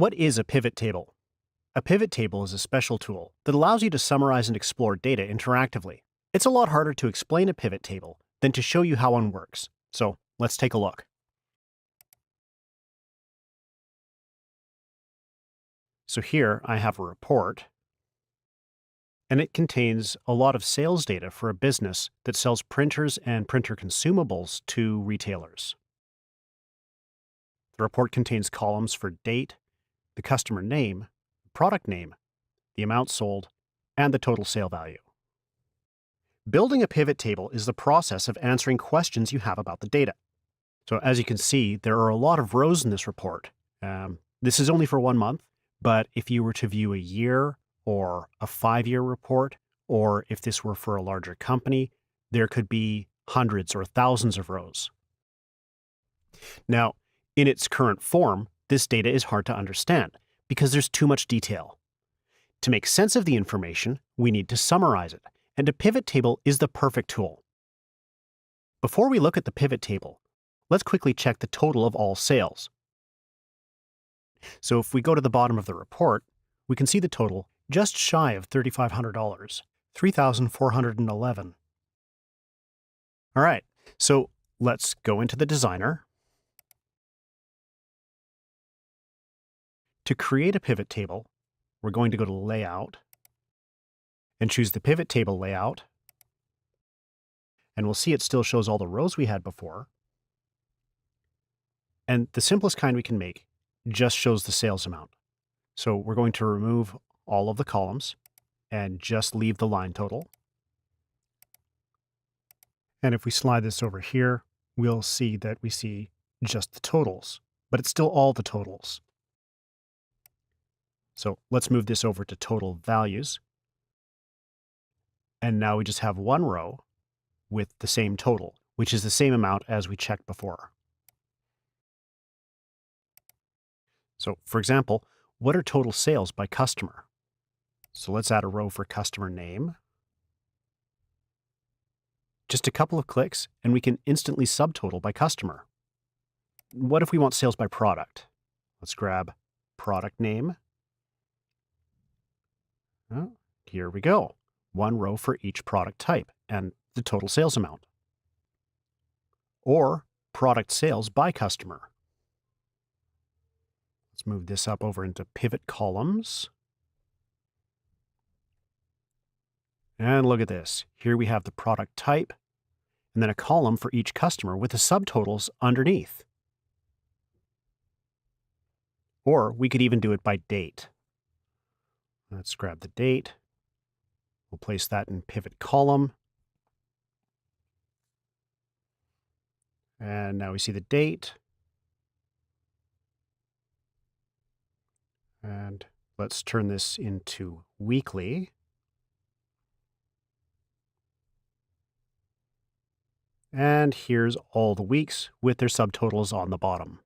What is a pivot table? A pivot table is a special tool that allows you to summarize and explore data interactively. It's a lot harder to explain a pivot table than to show you how one works. So let's take a look. So here I have a report, and it contains a lot of sales data for a business that sells printers and printer consumables to retailers. The report contains columns for date, the customer name, product name, the amount sold, and the total sale value. Building a pivot table is the process of answering questions you have about the data. So as you can see, there are a lot of rows in this report. This is only for 1 month, but if you were to view a year or a 5-year report, or if this were for a larger company, there could be hundreds or thousands of rows. Now, in its current form, this data is hard to understand because there's too much detail. To make sense of the information, we need to summarize it, and a pivot table is the perfect tool. Before we look at the pivot table, let's quickly check the total of all sales. So if we go to the bottom of the report, we can see the total just shy of $3,500, $3,411. All right, so let's go into the designer. To create a pivot table, we're going to go to Layout and choose the pivot table layout. And we'll see it still shows all the rows we had before. And the simplest kind we can make just shows the sales amount. So we're going to remove all of the columns and just leave the line total. And if we slide this over here, we'll see that we see just the totals, but it's still all the totals. So let's move this over to total values. And now we just have one row with the same total, which is the same amount as we checked before. So for example, what are total sales by customer? So let's add a row for customer name. Just a couple of clicks and we can instantly subtotal by customer. What if we want sales by product? Let's grab product name. Oh, here we go. One row for each product type and the total sales amount. Or product sales by customer. Let's move this up over into pivot columns. And look at this. Here we have the product type and then a column for each customer with the subtotals underneath. Or we could even do it by date. Let's grab the date. We'll place that in pivot column. And now we see the date. And let's turn this into weekly. And here's all the weeks with their subtotals on the bottom.